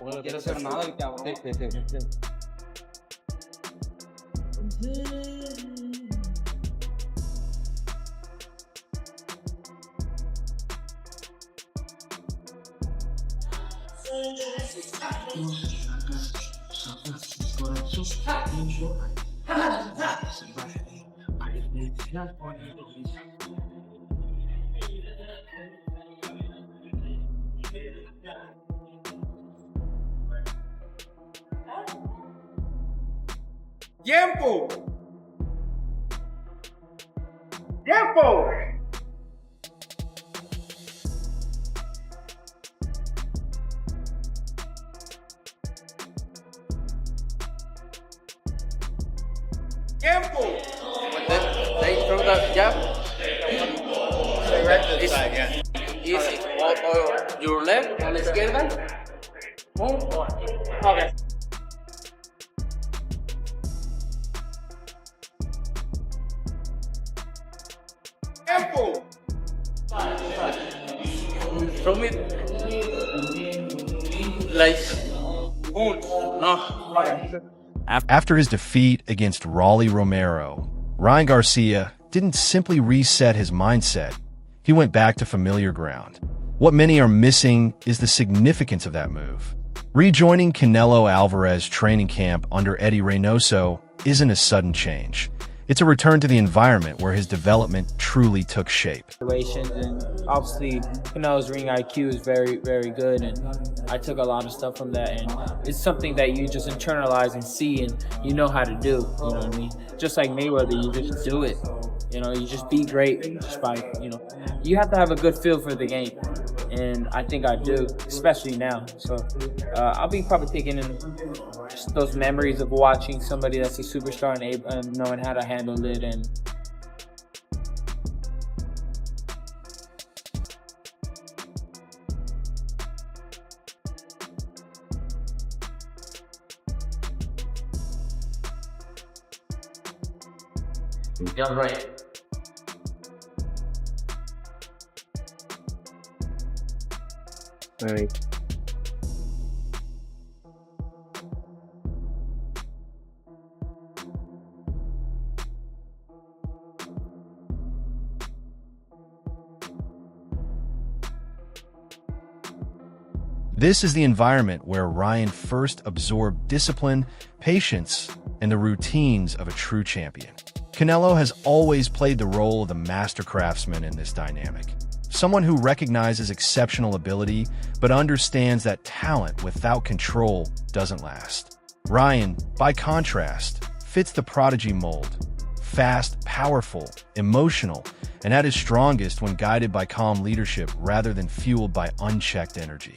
No quiero hacer nada y te abro. ¡Tiempo! ¡Tiempo! ¡Tiempo! They throw that jab. It's easy. Or your left, a la izquierda. Boom. Okay. Tiempo. Throw me like boom. No. Okay. After his defeat against Rolly Romero, Ryan Garcia didn't simply reset his mindset. He went back to familiar ground. What many are missing is the significance of that move. Rejoining Canelo Alvarez training camp under Eddie Reynoso isn't a sudden change. It's a return to the environment where his development truly took shape. And obviously, Canelo's ring IQ is very, very good, and I took a lot of stuff from that, and it's something that you just internalize and see, and you know how to do, you know what I mean? Just like Mayweather, you just do it. You know, you just be great just by, you have to have a good feel for the game, and I think I do, especially now. So I'll be probably taking in just those memories of watching somebody that's a superstar and knowing how to handle it. And Yeah, right. All right. This is the environment where Ryan first absorbed discipline, patience, and the routines of a true champion. Canelo has always played the role of the master craftsman in this dynamic. Someone who recognizes exceptional ability, but understands that talent without control doesn't last. Ryan, by contrast, fits the prodigy mold. Fast, powerful, emotional, and at his strongest when guided by calm leadership rather than fueled by unchecked energy.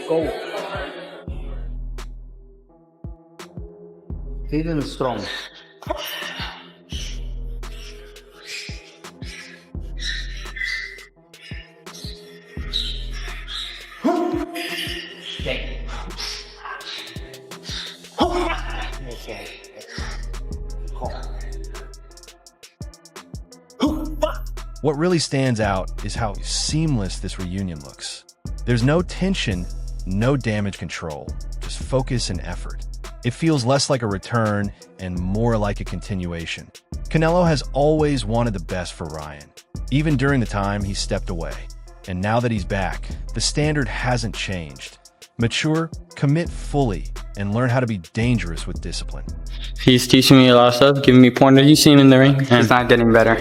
Go. Feeling strong. What really stands out is how seamless this reunion looks. There's no tension, no damage control, just focus and effort. It feels less like a return and more like a continuation. Canelo has always wanted the best for Ryan, even during the time he stepped away. And now that he's back, the standard hasn't changed. Mature, commit fully, and learn how to be dangerous with discipline. He's teaching me a lot of stuff, giving me pointers. You've seen in the ring. It's not getting better.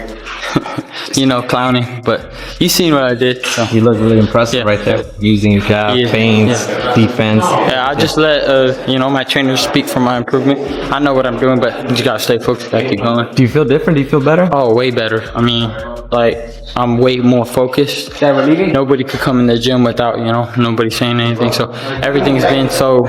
Clowning, but you've seen what I did. So. You look really impressive right there, using your jab, feints, defense. Yeah, I just let my trainers speak for my improvement. I know what I'm doing, but you just gotta stay focused. Gotta keep going. Do you feel different? Do you feel better? Oh, way better. I mean, I'm way more focused. Nobody could come in the gym without nobody saying anything. So everything's been so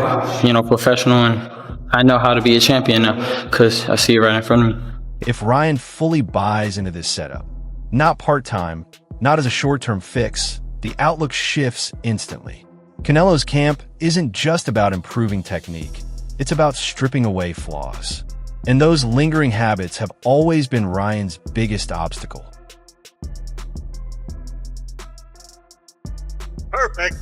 professional, and I know how to be a champion now because I see it right in front of me. If Ryan fully buys into this setup, not part-time, not as a short-term fix, the outlook shifts instantly. Canelo's camp isn't just about improving technique. It's about stripping away flaws. And those lingering habits have always been Ryan's biggest obstacle. Perfect.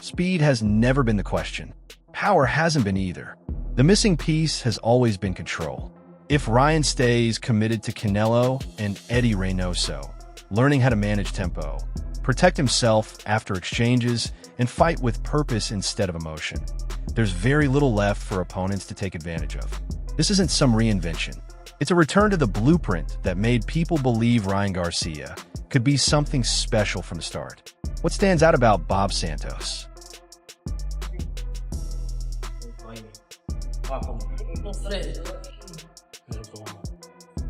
Speed has never been the question. Power hasn't been either. The missing piece has always been control. If Ryan stays committed to Canelo and Eddie Reynoso, learning how to manage tempo, protect himself after exchanges, and fight with purpose instead of emotion, there's very little left for opponents to take advantage of. This isn't some reinvention. It's a return to the blueprint that made people believe Ryan Garcia could be something special from the start. What stands out about Bob Santos?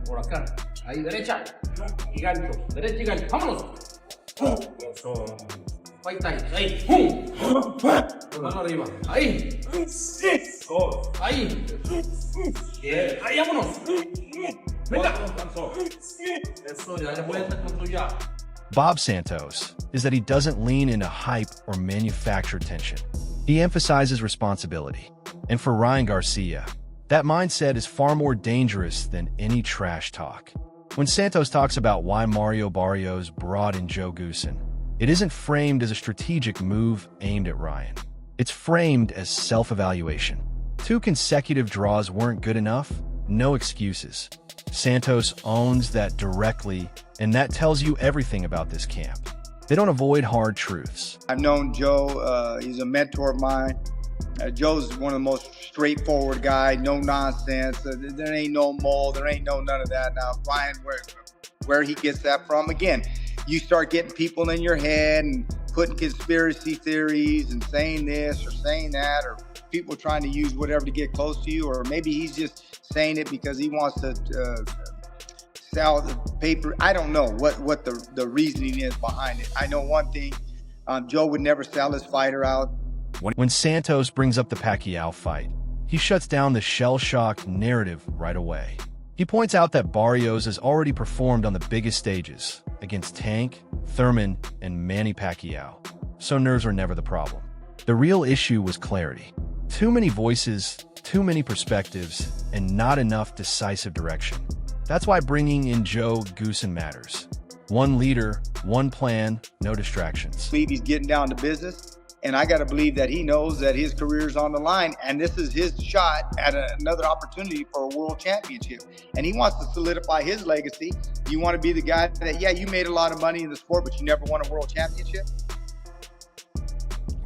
Por acá, ahí derecha y gancho, derecha y gancho, vámonos. Ahí está, ahí, ¡pum! Mano arriba, ahí, ahí, ahí, vámonos. Venga, eso, dale vuelta con tuya. Bob Santos is that he doesn't lean into hype or manufactured tension. He emphasizes responsibility. And for Ryan Garcia, that mindset is far more dangerous than any trash talk. When Santos talks about why Mario Barrios brought in Joe Goosen, it isn't framed as a strategic move aimed at Ryan. It's framed as self-evaluation. 2 consecutive draws weren't good enough? No excuses. Santos owns that directly, and that tells you everything about this camp. They don't avoid hard truths. I've known Joe. He's a mentor of mine. Joe's one of the most straightforward guy, no nonsense. There ain't no mold, there ain't no none of that. Now, Ryan, where he gets that from, again, you start getting people in your head and putting conspiracy theories and saying this or saying that, or people trying to use whatever to get close to you, or maybe he's just saying it because he wants to sell the paper. I don't know what the reasoning is behind it. I know one thing, Joe would never sell his fighter out. When Santos brings up the Pacquiao fight, he shuts down the shell-shocked narrative right away. He points out that Barrios has already performed on the biggest stages against Tank, Thurman, and Manny Pacquiao, so nerves were never the problem. The real issue was clarity. Too many voices, too many perspectives, and not enough decisive direction. That's why bringing in Joe Goosen matters. One leader, one plan, no distractions. I believe he's getting down to business. And I got to believe that he knows that his career is on the line, and this is his shot at another opportunity for a world championship. And he wants to solidify his legacy. You want to be the guy that, yeah, you made a lot of money in the sport, but you never won a world championship?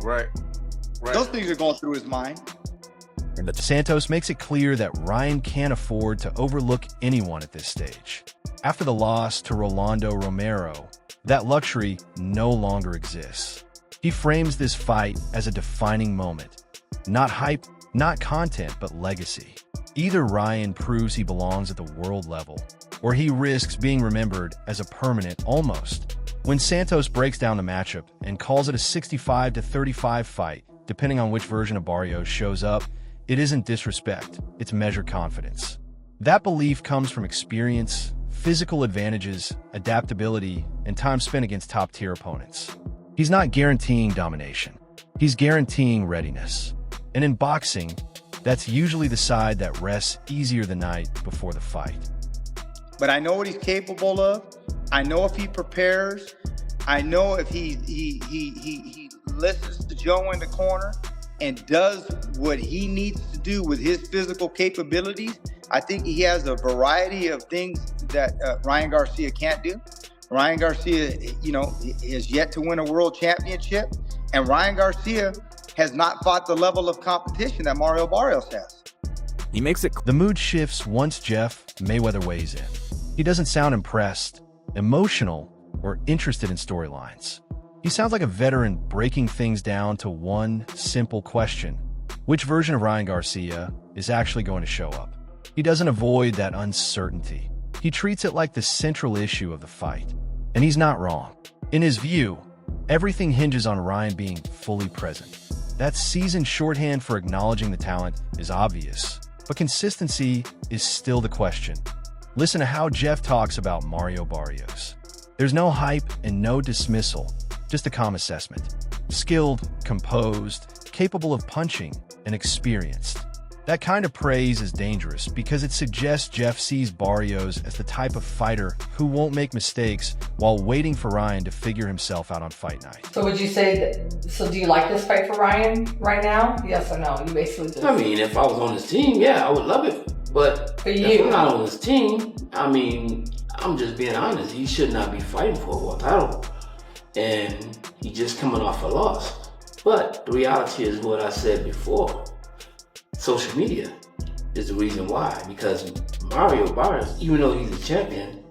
Right. Those things are going through his mind. Santos makes it clear that Ryan can't afford to overlook anyone at this stage. After the loss to Rolando Romero, that luxury no longer exists. He frames this fight as a defining moment. Not hype, not content, but legacy. Either Ryan proves he belongs at the world level, or he risks being remembered as a permanent almost. When Santos breaks down the matchup and calls it a 65-35 fight, depending on which version of Barrios shows up, it isn't disrespect, it's measured confidence. That belief comes from experience, physical advantages, adaptability, and time spent against top-tier opponents. He's not guaranteeing domination. He's guaranteeing readiness. And in boxing, that's usually the side that rests easier the night before the fight. But I know what he's capable of. I know if he prepares. I know if he listens to Joe in the corner and does what he needs to do with his physical capabilities. I think he has a variety of things that Ryan Garcia can't do. Ryan Garcia, has yet to win a world championship, and Ryan Garcia has not fought the level of competition that Mario Barrios has. The mood shifts once Jeff Mayweather weighs in. He doesn't sound impressed, emotional, or interested in storylines. He sounds like a veteran breaking things down to one simple question: which version of Ryan Garcia is actually going to show up? He doesn't avoid that uncertainty. He treats it like the central issue of the fight. And he's not wrong. In his view, everything hinges on Ryan being fully present. That seasoned shorthand for acknowledging the talent is obvious, but consistency is still the question. Listen to how Jeff talks about Mario Barrios. There's no hype and no dismissal, just a calm assessment. Skilled, composed, capable of punching, and experienced. That kind of praise is dangerous because it suggests Jeff sees Barrios as the type of fighter who won't make mistakes while waiting for Ryan to figure himself out on fight night. So would you say that, so do you like this fight for Ryan right now? Yes or no? You basically just... I mean, if I was on his team, yeah, I would love it. But if I'm not on his team, I mean, I'm just being honest. He should not be fighting for a world title. And he's just coming off a loss. But the reality is what I said before. Social media is the reason why, because Mario Barrios, even though he's a champion,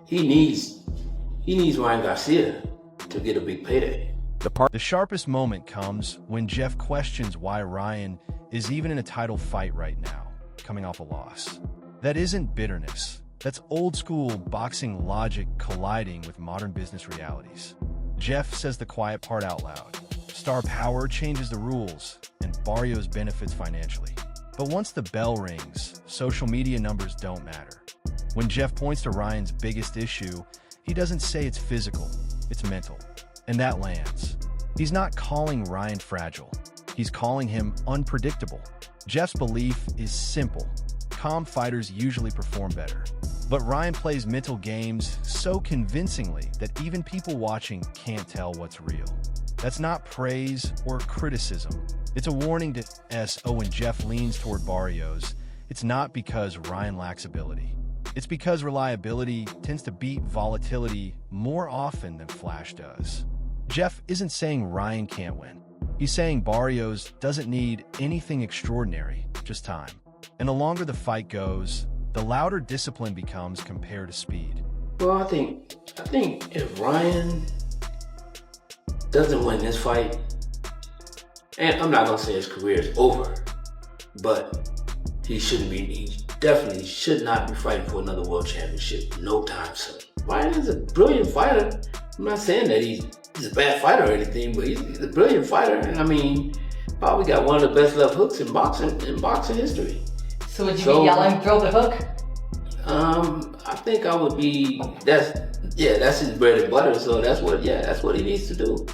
he needs Ryan Garcia to get a big payday. The sharpest moment comes when Jeff questions why Ryan is even in a title fight right now, coming off a loss. That isn't bitterness. That's old school boxing logic colliding with modern business realities. Jeff says the quiet part out loud. Star power changes the rules, and Barrios benefits financially. But once the bell rings, social media numbers don't matter. When Jeff points to Ryan's biggest issue, he doesn't say it's physical, it's mental. And that lands. He's not calling Ryan fragile. He's calling him unpredictable. Jeff's belief is simple. Calm fighters usually perform better. But Ryan plays mental games so convincingly that even people watching can't tell what's real. That's not praise or criticism. It's a warning to SO when Jeff leans toward Barrios. It's not because Ryan lacks ability. It's because reliability tends to beat volatility more often than flash does. Jeff isn't saying Ryan can't win. He's saying Barrios doesn't need anything extraordinary, just time. And the longer the fight goes, the louder discipline becomes compared to speed. Well, I think if Ryan doesn't win this fight, and I'm not gonna say his career is over, but he definitely should not be fighting for another world championship no time soon. Ryan is a brilliant fighter. I'm not saying that he's a bad fighter or anything, but he's a brilliant fighter, and I mean, probably got one of the best left hooks in boxing history. So would you be yelling, throw the hook? I think I would be, that's his bread and butter, so that's what he needs to do.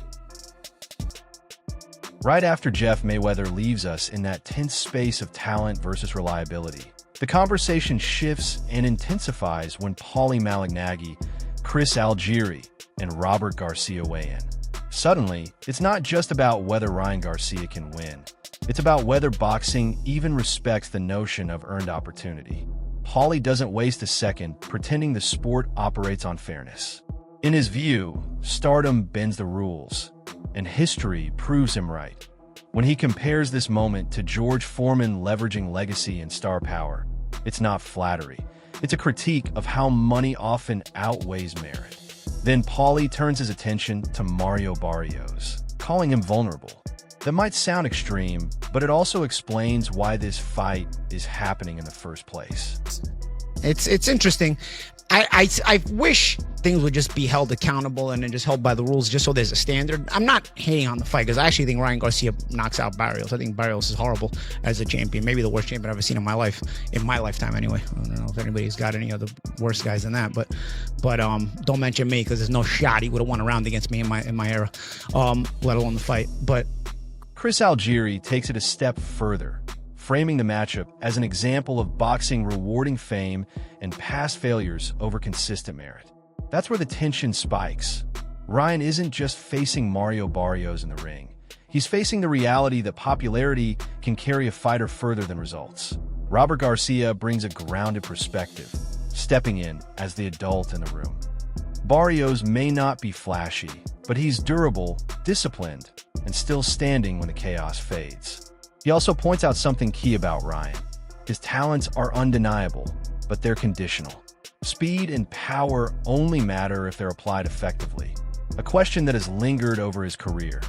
Right after Jeff Mayweather leaves us in that tense space of talent versus reliability, the conversation shifts and intensifies when Paulie Malignaggi, Chris Algieri, and Robert Garcia weigh in. Suddenly, it's not just about whether Ryan Garcia can win. It's about whether boxing even respects the notion of earned opportunity. Paulie doesn't waste a second pretending the sport operates on fairness. In his view, stardom bends the rules, and history proves him right. When he compares this moment to George Foreman leveraging legacy and star power, it's not flattery. It's a critique of how money often outweighs merit. Then Paulie turns his attention to Mario Barrios, calling him vulnerable. That might sound extreme, but it also explains why this fight is happening in the first place. It's interesting. I wish things would just be held accountable and then just held by the rules, just so there's a standard. I'm not hating on the fight because I actually think Ryan Garcia knocks out Barrios. I think Barrios is horrible as a champion, maybe the worst champion I've ever seen in my lifetime anywime. I don't know if anybody's got any other worse guys than that, but don't mention me because there's no shot he would have won a round against me in my era, let alone the fight. But Chris Algieri takes it a step further, framing the matchup as an example of boxing rewarding fame and past failures over consistent merit. That's where the tension spikes. Ryan isn't just facing Mario Barrios in the ring. He's facing the reality that popularity can carry a fighter further than results. Robert Garcia brings a grounded perspective, stepping in as the adult in the room. Barrios may not be flashy, but he's durable, disciplined, and still standing when the chaos fades. He also points out something key about Ryan. His talents are undeniable, but they're conditional. Speed and power only matter if they're applied effectively, a question that has lingered over his career.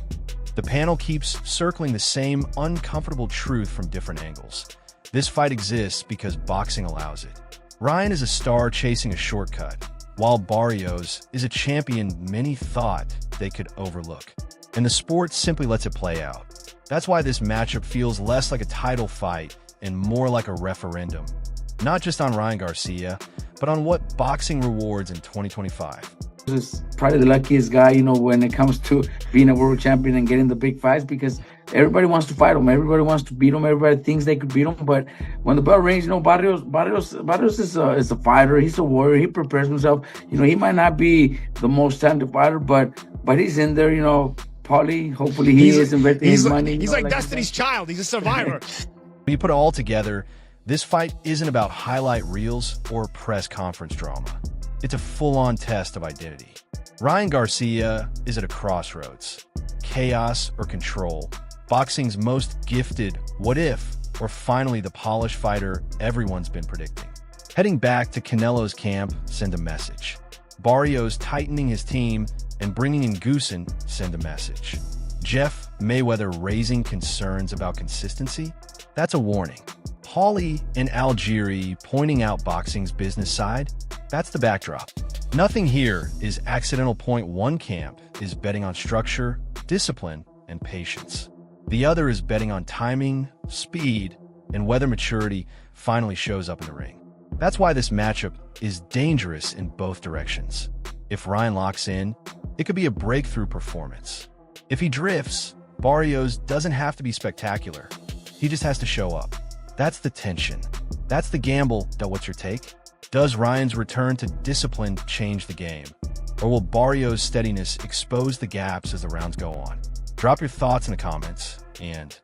The panel keeps circling the same uncomfortable truth from different angles. This fight exists because boxing allows it. Ryan is a star chasing a shortcut, while Barrios is a champion many thought they could overlook. And the sport simply lets it play out. That's why this matchup feels less like a title fight and more like a referendum. Not just on Ryan Garcia, but on what boxing rewards in 2025. He's probably the luckiest guy, you know, when it comes to being a world champion and getting the big fights, because everybody wants to fight him. Everybody wants to beat him. Everybody thinks they could beat him. But when the bell rings, you know, Barrios is a fighter. He's a warrior. He prepares himself. You know, he might not be the most talented fighter, but he's in there, you know. Probably, hopefully he is investing his money. He's like Destiny's Child. He's a survivor. When you put it all together, this fight isn't about highlight reels or press conference drama. It's a full-on test of identity. Ryan Garcia is at a crossroads. Chaos or control. Boxing's most gifted what if, or finally the polished fighter everyone's been predicting. Heading back to Canelo's camp send a message. Barrios tightening his team and bringing in Goosen send a message. Jeff Mayweather raising concerns about consistency? That's a warning. Paulie and Algieri pointing out boxing's business side? That's the backdrop. Nothing here is accidental. Point one camp is betting on structure, discipline, and patience. The other is betting on timing, speed, and whether maturity finally shows up in the ring. That's why this matchup is dangerous in both directions. If Ryan locks in, it could be a breakthrough performance. If he drifts, Barrios doesn't have to be spectacular. He just has to show up. That's the tension. That's the gamble. What's your take? Does Ryan's return to discipline change the game? Or will Barrios' steadiness expose the gaps as the rounds go on? Drop your thoughts in the comments, and